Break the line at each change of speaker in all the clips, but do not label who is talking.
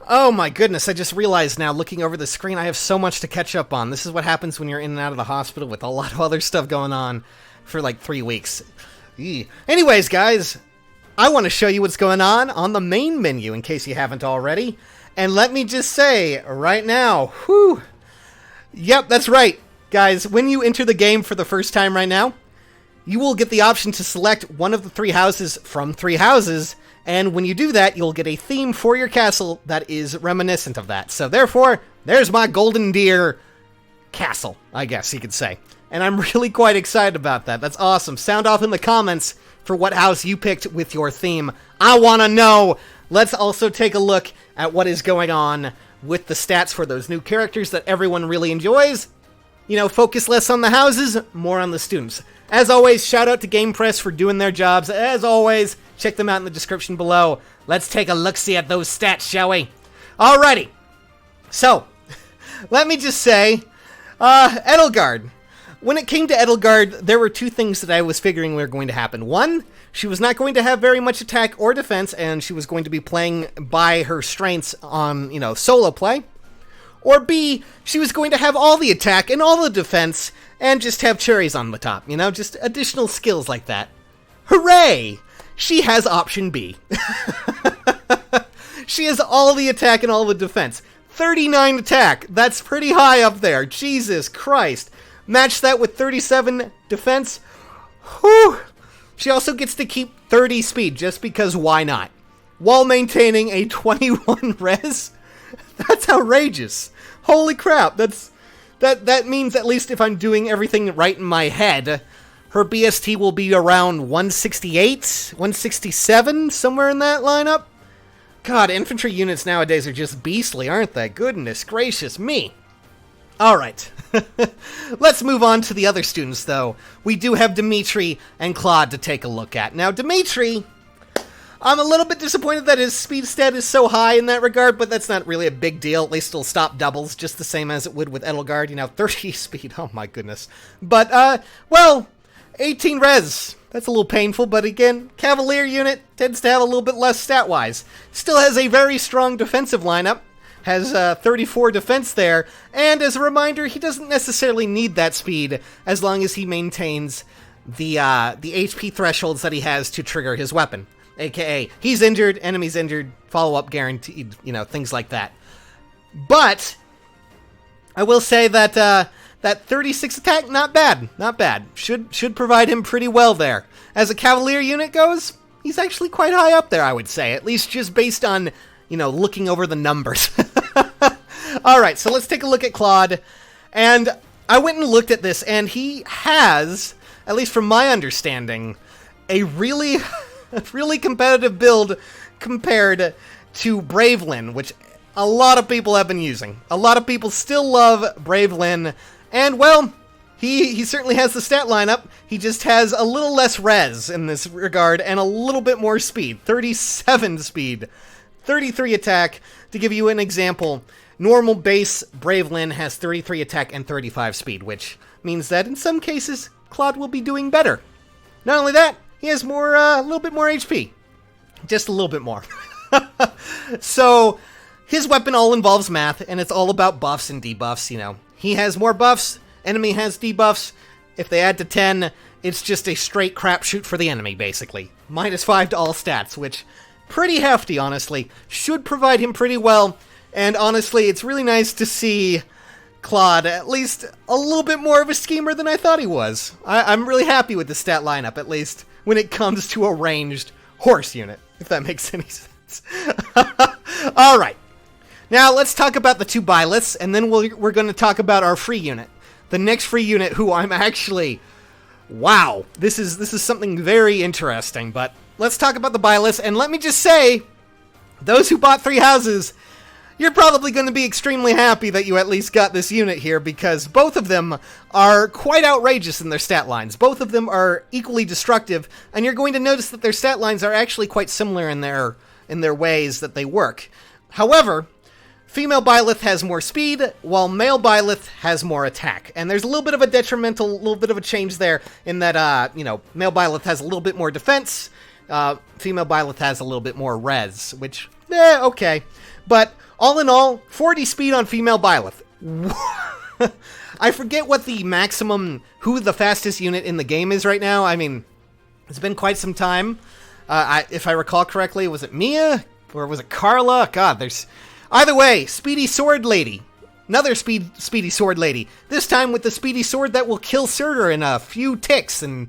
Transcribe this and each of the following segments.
Oh my goodness, I just realized now, looking over the screen, I have so much to catch up on. This is what happens when you're in and out of the hospital with a lot of other stuff going on for like 3 weeks. Eee. Anyways, guys, I want to show you what's going on the main menu, in case you haven't already. And let me just say, right now, whew. Yep, that's right. Guys, when you enter the game for the first time right now, you will get the option to select one of the 3 houses from 3 houses, and when you do that, you'll get a theme for your castle that is reminiscent of that. So therefore, there's my Golden Deer castle, I guess you could say. And I'm really quite excited about that. That's awesome. Sound off in the comments for what house you picked with your theme. I want to know! Let's also take a look at what is going on with the stats for those new characters that everyone really enjoys. You know, focus less on the houses, more on the students. As always, shout out to Game Press for doing their jobs. As always, check them out in the description below. Let's take a look-see at those stats, shall we? Alrighty. So, let me just say, Edelgard. When it came to Edelgard, there were 2 things that I was figuring were going to happen. One, she was not going to have very much attack or defense, and she was going to be playing by her strengths on, solo play. Or B, she was going to have all the attack and all the defense, and just have cherries on the top, just additional skills like that. Hooray! She has option B. She has all the attack and all the defense. 39 attack, that's pretty high up there, Jesus Christ. Match that with 37 defense, whew! She also gets to keep 30 speed, just because why not? While maintaining a 21 res? That's outrageous. Holy crap, that means at least if I'm doing everything right in my head, her BST will be around 168, 167, somewhere in that lineup. God, infantry units nowadays are just beastly, aren't they? Goodness gracious me. Alright, let's move on to the other students, though. We do have Dimitri and Claude to take a look at. Now, Dimitri, I'm a little bit disappointed that his speed stat is so high in that regard, but that's not really a big deal. At least it'll stop doubles, just the same as it would with Edelgard. 30 speed, oh my goodness. But, well, 18 res. That's a little painful, but again, Cavalier unit tends to have a little bit less stat-wise. Still has a very strong defensive lineup. Has 34 defense there, and as a reminder, he doesn't necessarily need that speed as long as he maintains the HP thresholds that he has to trigger his weapon. AKA, he's injured, enemy's injured, follow-up guaranteed, things like that. But I will say that that 36 attack, not bad, not bad. Should provide him pretty well there. As a Cavalier unit goes, he's actually quite high up there, I would say, at least just based on, looking over the numbers. Alright, so let's take a look at Claude. And I went and looked at this, and he has, at least from my understanding, a really competitive build compared to Bravelyn, which a lot of people have been using. A lot of people still love Bravelyn, and, well, he certainly has the stat lineup. He just has a little less res in this regard, and a little bit more speed. 37 speed. 33 attack. To give you an example, normal base Bravelyn has 33 attack and 35 speed, which means that in some cases, Claude will be doing better. Not only that, he has a little bit more HP. Just a little bit more. So, his weapon all involves math, and it's all about buffs and debuffs, He has more buffs, enemy has debuffs. If they add to 10, it's just a straight crapshoot for the enemy, basically. -5 to all stats, which... pretty hefty, honestly. Should provide him pretty well. And honestly, it's really nice to see Claude at least a little bit more of a schemer than I thought he was. I'm really happy with the stat lineup, at least when it comes to a ranged horse unit, if that makes any sense. Alright. Now, let's talk about the 2 byliths, and then we're going to talk about our free unit. The next free unit, who I'm actually... wow, this is something very interesting, but... let's talk about the byliths, and let me just say, those who bought 3 houses, you're probably going to be extremely happy that you at least got this unit here, because both of them are quite outrageous in their stat lines. Both of them are equally destructive, and you're going to notice that their stat lines are actually quite similar in their ways that they work. However, female bylith has more speed, while male bylith has more attack. And there's a little bit of a detrimental, little bit of a change there, in that, male bylith has a little bit more defense, female bylith has a little bit more res, which, okay. But All in all, 40 speed on female Byleth. I forget what the maximum, who the fastest unit in the game is right now. I mean, it's been quite some time. If I recall correctly, was it Mia? Or was it Carla? God, there's... Either way, Speedy Sword Lady. Another Speedy Sword Lady. This time with the Speedy Sword that will kill Surtur in a few ticks. And,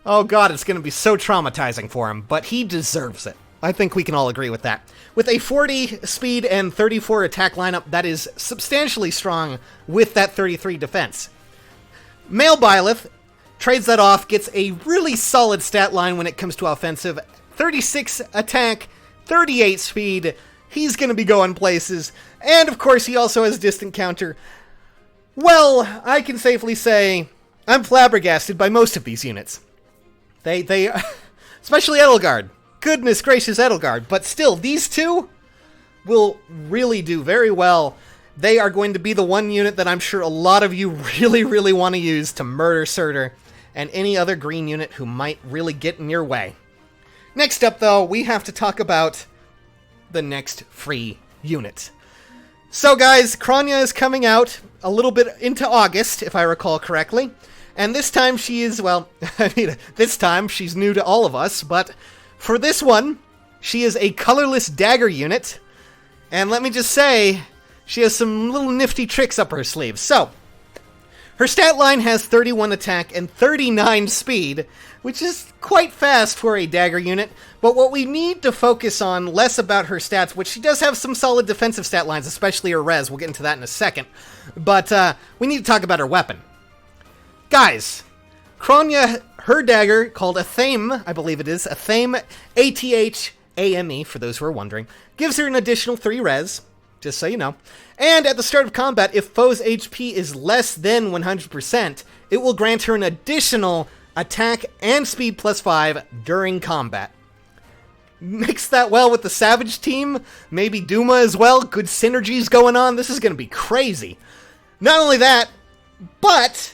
oh god, it's going to be so traumatizing for him. But he deserves it. I think we can all agree with that. With a 40 speed and 34 attack lineup, that is substantially strong with that 33 defense. Male Byleth trades that off, gets a really solid stat line when it comes to offensive. 36 attack, 38 speed. He's going to be going places. And, of course, he also has distant counter. Well, I can safely say I'm flabbergasted by most of these units. They especially Edelgard. Goodness gracious, Edelgard. But still, these two will really do very well. They are going to be the one unit that I'm sure a lot of you really, really want to use to murder Surtur and any other green unit who might really get in your way. Next up, though, we have to talk about the next free unit. So, guys, Kronya is coming out a little bit into August, if I recall correctly. And this time she is, well, I mean, this time she's new to all of us, but for this one, she is a colorless dagger unit. And let me just say, she has some little nifty tricks up her sleeve. So, her stat line has 31 attack and 39 speed, which is quite fast for a dagger unit. But what we need to focus on less about her stats, which she does have some solid defensive stat lines, especially her res. We'll get into that in a second. But we need to talk about her weapon. Guys, Kronya, her dagger, called a Thame, I believe it is, a Thame, A-T-H-A-M-E, for those who are wondering, gives her an additional 3 res, just so you know. And at the start of combat, if foe's HP is less than 100%, it will grant her an additional attack and speed plus 5 during combat. Mix that well with the Savage team, maybe Duma as well, good synergies going on, this is going to be crazy. Not only that, but...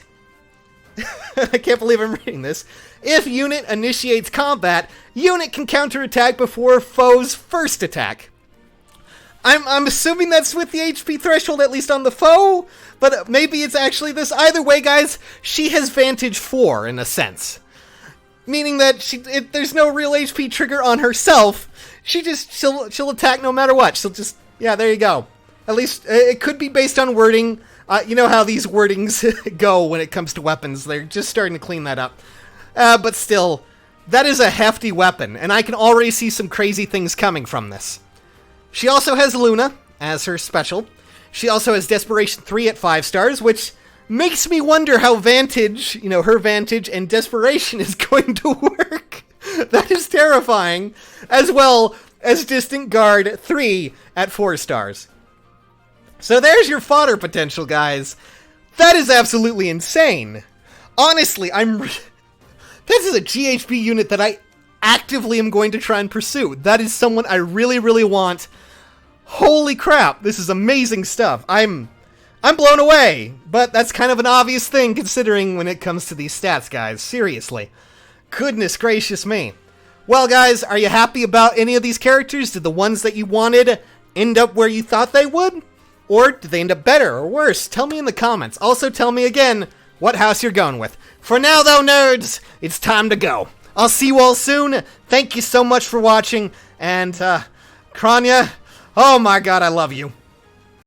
I can't believe I'm reading this. If unit initiates combat, unit can counterattack before foe's first attack. I'm assuming that's with the HP threshold, at least on the foe, but maybe it's actually this. Either way, guys, she has Vantage 4, in a sense. Meaning that there's no real HP trigger on herself. She'll attack no matter what. She'll just, yeah, there you go. At least, it could be based on wording. You know how these wordings go when it comes to weapons. They're just starting to clean that up. But still, that is a hefty weapon, and I can already see some crazy things coming from this. She also has Luna as her special. She also has Desperation 3 at 5 stars, which makes me wonder how Vantage, her Vantage and Desperation is going to work. That is terrifying. As well as Distant Guard 3 at 4 stars. So there's your fodder potential, guys. That is absolutely insane. Honestly, this is a GHB unit that I actively am going to try and pursue. That is someone I really, really want. Holy crap, this is amazing stuff. I'm blown away, but that's kind of an obvious thing considering when it comes to these stats, guys. Seriously. Goodness gracious me. Well, guys, are you happy about any of these characters? Did the ones that you wanted end up where you thought they would? Or did they end up better or worse? Tell me in the comments. Also, tell me again what house you're going with. For now, though, nerds, it's time to go. I'll see you all soon. Thank you so much for watching. And, Kronya, oh my god, I love you.